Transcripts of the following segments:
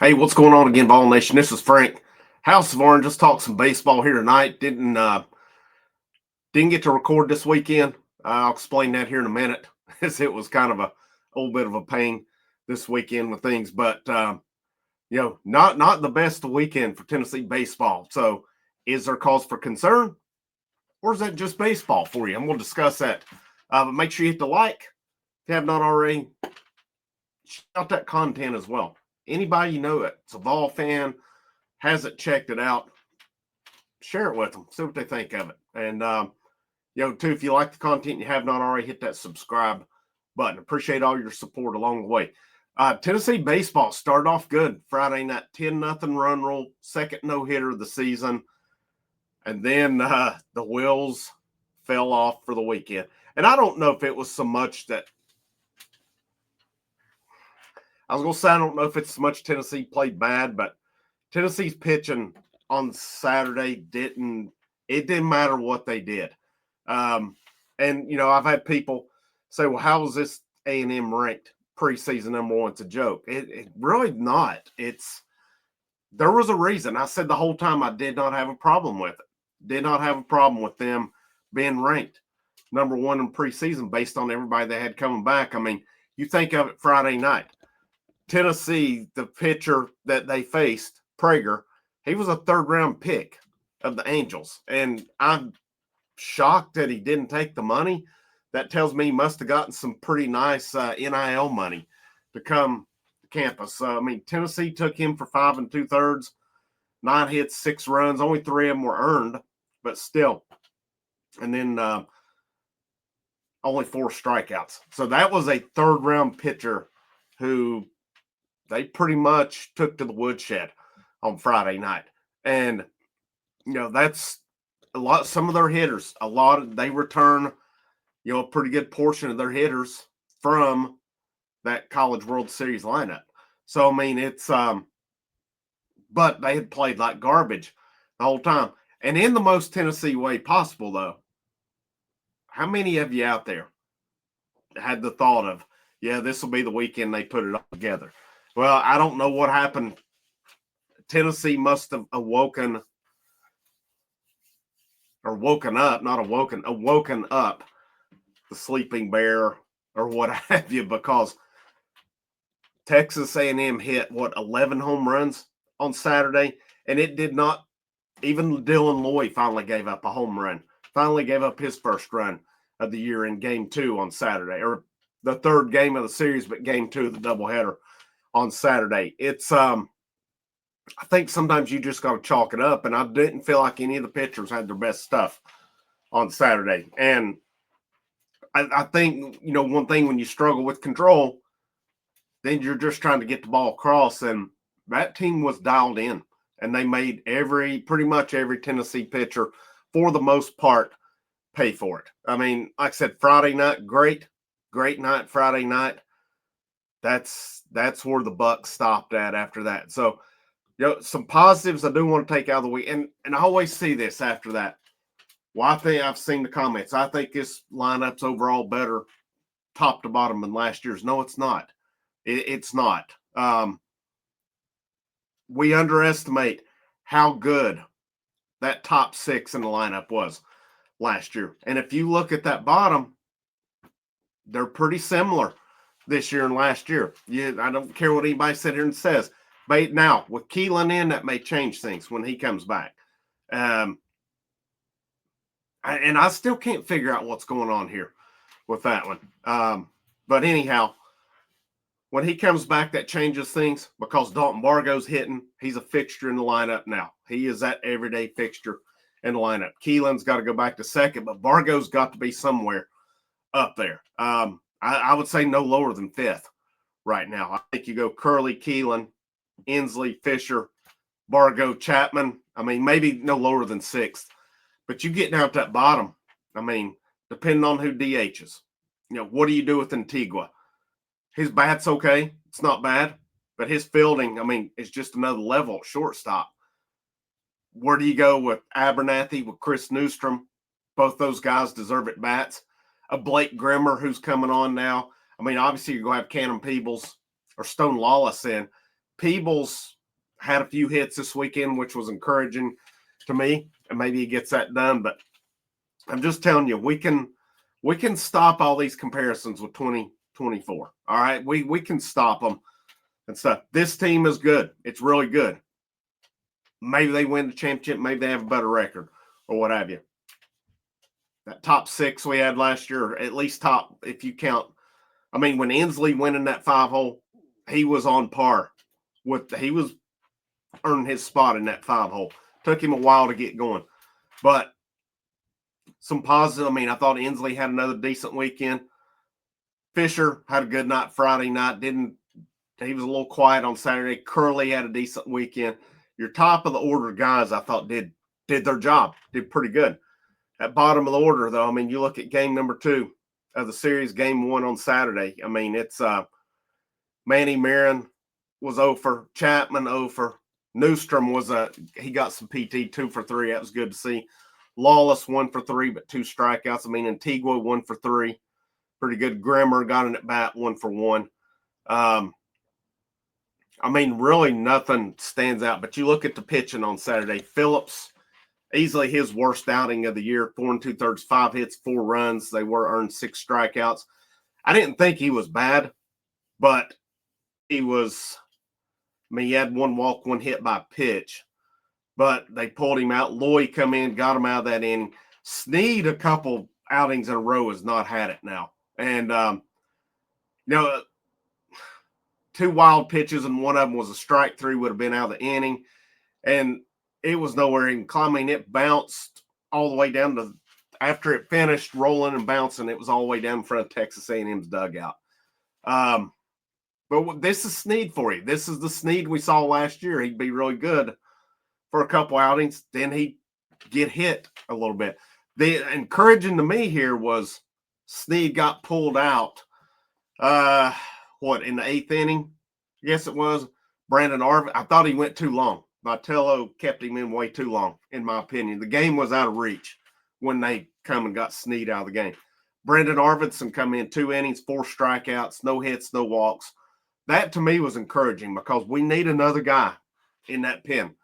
Hey, what's going on again, Ball Nation? This is Frank, House of Orange. Just talk some baseball here tonight. Didn't get to record this weekend. I'll explain that here in a minute, as it was kind of a little bit of a pain this weekend with things. But not the best weekend for Tennessee baseball. So, is there cause for concern, or is that just baseball for you? I'm going to discuss that. But make sure you hit the like if you have not already. Check out that content as well. Anybody you know that's a Vol fan, hasn't checked it out, share it with them, see what they think of it. And, too, if you like the content and you have not already, hit that subscribe button. Appreciate all your support along the way. Tennessee baseball started off good Friday night, 10-0 run rule, second no-hitter of the season. And then the wheels fell off for the weekend. And I don't know if it was so much that I was going to say, I don't know if it's so much Tennessee played bad, but Tennessee's pitching on Saturday didn't matter what they did. And I've had people say, well, how was this A&M ranked preseason number one? It's a joke. It really not. There was a reason. I said the whole time I did not have a problem with it. Did not have a problem with them being ranked number one in preseason based on everybody they had coming back. I mean, you think of it Friday night. Tennessee, the pitcher that they faced, Prager, he was a third-round pick of the Angels. And I'm shocked that he didn't take the money. That tells me he must have gotten some pretty nice NIL money to come to campus. Tennessee took him for 5 2/3, 9 hits, 6 runs. Only 3 of them were earned, but still. And then only 4 strikeouts. So that was a third-round pitcher who they pretty much took to the woodshed on Friday night. And, that's a lot. Some of their hitters, they return, a pretty good portion of their hitters from that College World Series lineup. So, it's, but they had played like garbage the whole time. And in the most Tennessee way possible, though, how many of you out there had the thought of, this will be the weekend they put it all together? Well, I don't know what happened. Tennessee must have woken up, the sleeping bear or what have you, because Texas A&M hit, 11 home runs on Saturday, and it did not, even Dylan Loy finally gave up a home run, finally gave up his first run of the year in game 2 on Saturday, or the third game of the series, but game 2 of the doubleheader on Saturday. It's I think sometimes you just got to chalk it up, and I didn't feel like any of the pitchers had their best stuff on Saturday. And I think, one thing when you struggle with control, then you're just trying to get the ball across, and that team was dialed in, and they made pretty much every Tennessee pitcher, for the most part, pay for it. Like I said, Friday night, great night Friday night. That's where the buck stopped at after that. So, some positives I do want to take out of the week. And I always see this after that. Well, I think I've seen the comments. I think this lineup's overall better top to bottom than last year's. No, it's not. It's not. We underestimate how good that top 6 in the lineup was last year. And if you look at that bottom, they're pretty similar this year and last year. I don't care what anybody sit here and says. But now, with Keelan in, that may change things when he comes back. And I still can't figure out what's going on here with that one. But anyhow, when he comes back, that changes things because Dalton Bargo's hitting. He's a fixture in the lineup now. He is that everyday fixture in the lineup. Keelan's got to go back to second, but Bargo's got to be somewhere up there. I would say no lower than 5th right now. I think you go Curley, Keelan, Inslee, Fisher, Bargo, Chapman. Maybe no lower than 6th. But you get down to that bottom, depending on who DHs. What do you do with Antigua? His bat's okay. It's not bad. But his fielding, is just another level at shortstop. Where do you go with Abernathy, with Chris Newstrom? Both those guys deserve at bats. A Blake Grimmer who's coming on now. Obviously you're going to have Cannon Peebles or Stone Lawless in. Peebles had a few hits this weekend, which was encouraging to me, and maybe he gets that done. But I'm just telling you, we can stop all these comparisons with 2024. All right, we can stop them and stuff. This team is good. It's really good. Maybe they win the championship. Maybe they have a better record or what have you. That top 6 we had last year, at least top, if you count. I mean, when Inslee went in that 5-hole, he was on par he was earning his spot in that 5-hole. Took him a while to get going. But some positive. I mean, I thought Inslee had another decent weekend. Fisher had a good night Friday night. He was a little quiet on Saturday. Curley had a decent weekend. Your top of the order guys, I thought, did their job, did pretty good. At bottom of the order, though, I mean, you look at game number 2 of the series, game 1 on Saturday. I mean, it's Manny Marin was 0 for, Chapman 0 for. Newstrom he got some PT, 2 for 3. That was good to see. Lawless 1 for 3, but 2 strikeouts. I mean, Antigua 1 for 3. Pretty good. Grimmer got in at bat 1 for 1. I mean, really nothing stands out. But you look at the pitching on Saturday. Phillips, easily his worst outing of the year. 4 2/3, 5 hits, 4 runs. They earned 6 strikeouts. I didn't think he was bad, but he was. I mean, he had 1 walk, 1 hit by pitch, but they pulled him out. Loy come in, got him out of that inning. Snead, a couple outings in a row, has not had it now. And, 2 wild pitches, and one of them was a strike 3, would have been out of the inning. And it was nowhere even climbing. It bounced all the way down to, after it finished rolling and bouncing, it was all the way down in front of Texas A&M's dugout. But this is Snead for you. This is the Snead we saw last year. He'd be really good for a couple outings. Then he'd get hit a little bit. The encouraging to me here was Snead got pulled out. In the 8th inning? I guess it was. Brandon Arvid. I thought he went too long. Vitello kept him in way too long, in my opinion. The game was out of reach when they come and got Snead out of the game. Brendan Arvidsson come in 2 innings, 4 strikeouts, no hits, no walks. That to me was encouraging because we need another guy in that pen.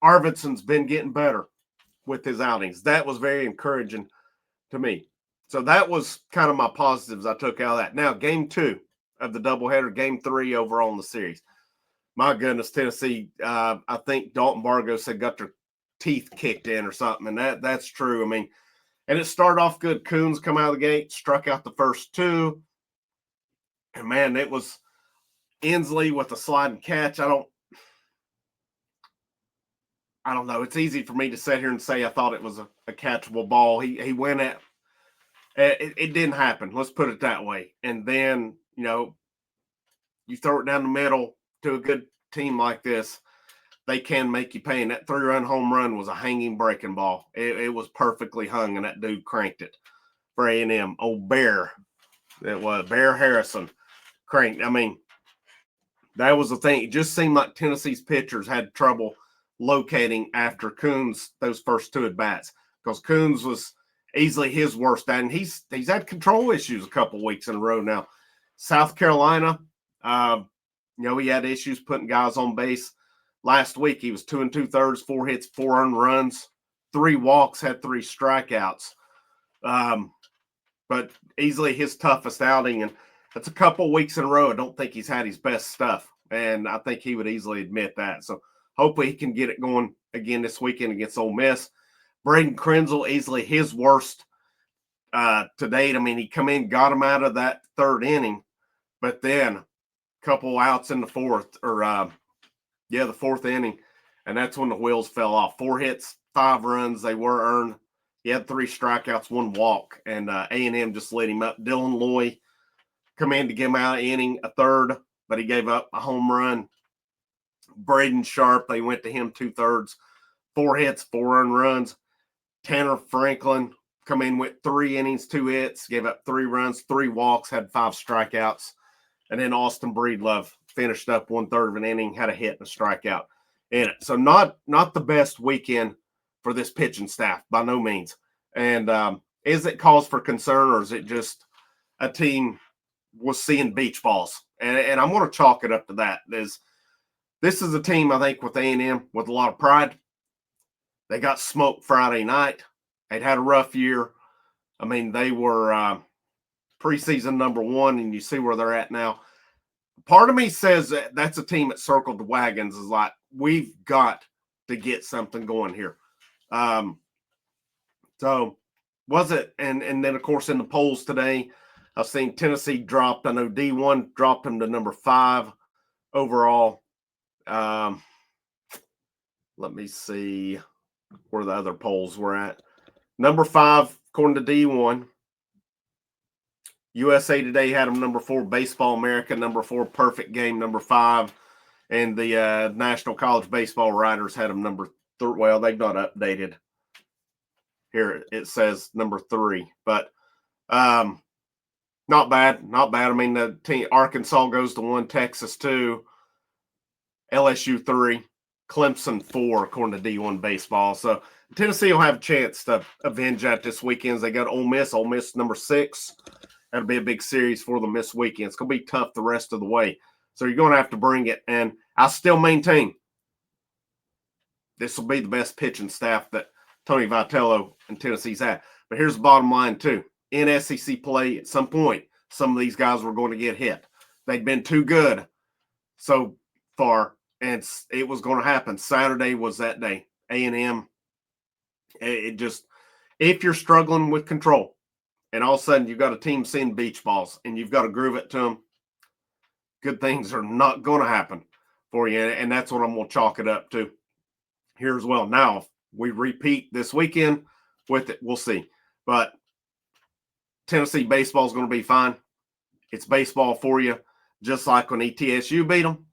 Arvidsson's been getting better with his outings. That was very encouraging to me. So that was kind of my positives I took out of that. Now, game 2 of the doubleheader, game 3 overall in the series. My goodness, Tennessee, I think Dalton Bargo said got their teeth kicked in or something, and that's true. I mean, and it started off good. Coons come out of the gate, struck out the first 2. And, man, it was Inslee with a sliding catch. I don't know. It's easy for me to sit here and say I thought it was a catchable ball. He went at it didn't happen. Let's put it that way. And then, you throw it down the middle to a good team like this, they can make you pay. And that 3-run home run was a hanging breaking ball. It was perfectly hung, and that dude cranked it for A&M. Bear. It was Bear Harrison cranked. I mean, that was the thing. It just seemed like Tennessee's pitchers had trouble locating after Coons those first 2 at-bats because Coons was easily his worst. And he's had control issues a couple weeks in a row now. South Carolina, he had issues putting guys on base. Last week, he was 2 2/3, 4 hits, 4 earned runs, 3 walks, had 3 strikeouts. But easily his toughest outing. And that's a couple weeks in a row. I don't think he's had his best stuff. And I think he would easily admit that. So hopefully he can get it going again this weekend against Ole Miss. Braden Krenzel, easily his worst to date. I mean, he come in, got him out of that 3rd inning, but then a couple outs in the 4th, the 4th inning, and that's when the wheels fell off. 4 hits, 5 runs, they were earned. He had 3 strikeouts, 1 walk, and A&M just lit him up. Dylan Loy come in to give him out of inning, a 3rd, but he gave up a home run. Braden Sharp, they went to him 2/3, 4 hits, 4 earned runs. Tanner Franklin come in with 3 innings, 2 hits, gave up 3 runs, 3 walks, had 5 strikeouts. And then Austin Breedlove finished up 1/3 of an inning, had a hit and a strikeout in it. So not the best weekend for this pitching staff, by no means. And is it cause for concern, or is it just a team was seeing beach balls? And I'm going to chalk it up to that. this is a team, I think, with A&M with a lot of pride. They got smoked Friday night. They'd had a rough year. I mean, they were preseason number 1, and you see where they're at now. Part of me says that's a team that circled the wagons, is like, we've got to get something going here. So was it? And then, of course, in the polls today, I've seen Tennessee dropped. I know D1 dropped them to number 5 overall. Let me see where the other polls were at. Number 5, according to D1. USA Today had them number 4. Baseball America, number 4. Perfect Game, number 5. And the National College Baseball Writers had them number 3. Well, they've not updated. Here it says number 3. But not bad. Not bad. I mean, the team, Arkansas goes to 1, Texas 2, LSU 3, Clemson 4, according to D1 Baseball. So Tennessee will have a chance to avenge that this weekend. They got Ole Miss. Ole Miss number 6. That'll be a big series for them this weekend. It's going to be tough the rest of the way. So you're going to have to bring it. And I still maintain this will be the best pitching staff that Tony Vitello and Tennessee's had. But here's the bottom line, too. In SEC play, at some point, some of these guys were going to get hit. They'd been too good so far, and it was going to happen. Saturday was that day. A&M, it just, if you're struggling with control, and all of a sudden you've got a team seeing beach balls, and you've got to groove it to them, good things are not going to happen for you, and that's what I'm going to chalk it up to here as well. Now, if we repeat this weekend with it, we'll see. But Tennessee baseball is going to be fine. It's baseball for you, just like when ETSU beat them,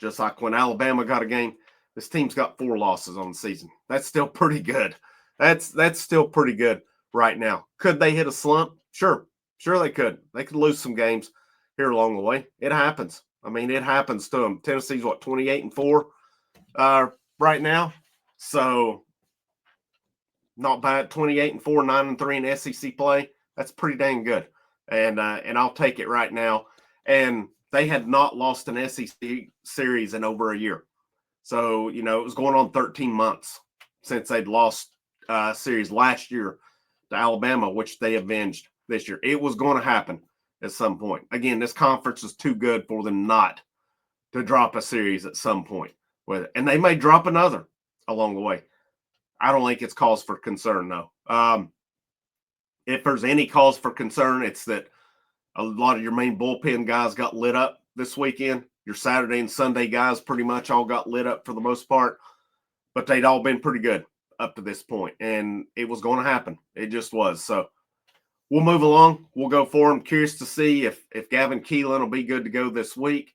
just like when Alabama got a game. This team's got 4 losses on the season. That's still pretty good. That's still pretty good right now. Could they hit a slump? Sure they could. They could lose some games here along the way. It happens. I mean, it happens to them. Tennessee's 28-4 right now. So not bad. 28-4, 9-3 in SEC play. That's pretty dang good. And I'll take it right now. And they had not lost an SEC series in over a year. So, it was going on 13 months since they'd lost series last year to Alabama, which they avenged this year. It was going to happen at some point. Again, this conference is too good for them not to drop a series at some point with it. And they may drop another along the way. I don't think it's cause for concern, though. If there's any cause for concern, it's that a lot of your main bullpen guys got lit up this weekend. Your Saturday and Sunday guys pretty much all got lit up for the most part, but they'd all been pretty good up to this point, and it was going to happen. It just was. So we'll move along. We'll go for them. Curious to see if Gavin Keelan will be good to go this week.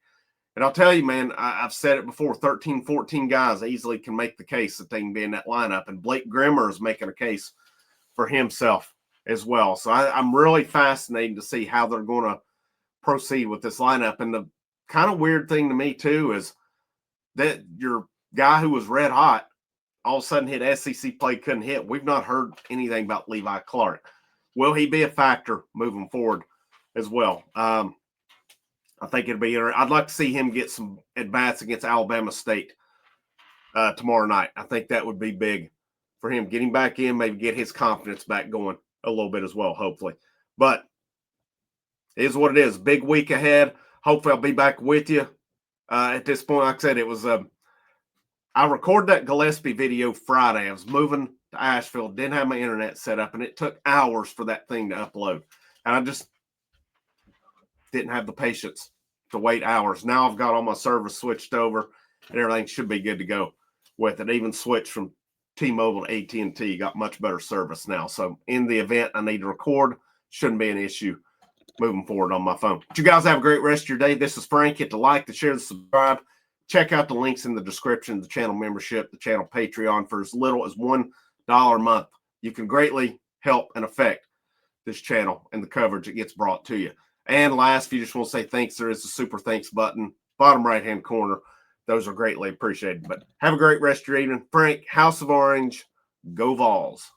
And I'll tell you, man, I've said it before, 13, 14 guys easily can make the case that they can be in that lineup, and Blake Grimmer is making a case for himself as well. So I'm really fascinated to see how they're going to proceed with this lineup. And the kind of weird thing to me, too, is that your guy who was red hot all of a sudden hit SEC play, couldn't hit. We've not heard anything about Levi Clark. Will he be a factor moving forward as well? I think it'll be – I'd like to see him get some at-bats against Alabama State tomorrow night. I think that would be big for him. Getting back in, maybe get his confidence back going a little bit as well, hopefully. But it is what it is. Big week ahead. Hopefully I'll be back with you at this point. Like I said, it was I recorded that Gillespie video Friday. I was moving to Asheville, didn't have my internet set up, and it took hours for that thing to upload. And I just didn't have the patience to wait hours. Now I've got all my service switched over, and everything should be good to go with it. Even switched from T-Mobile to AT&T, got much better service now. So in the event I need to record, shouldn't be an issue moving forward on my phone. But you guys have a great rest of your day. This is Frank. Hit the like, the share, the subscribe. Check out the links in the description, the channel membership, the channel Patreon for as little as $1 a month. You can greatly help and affect this channel and the coverage that gets brought to you. And last, if you just want to say thanks, there is a super thanks button, bottom right-hand corner. Those are greatly appreciated. But have a great rest of your evening. Frank, House of Orange, go Vols.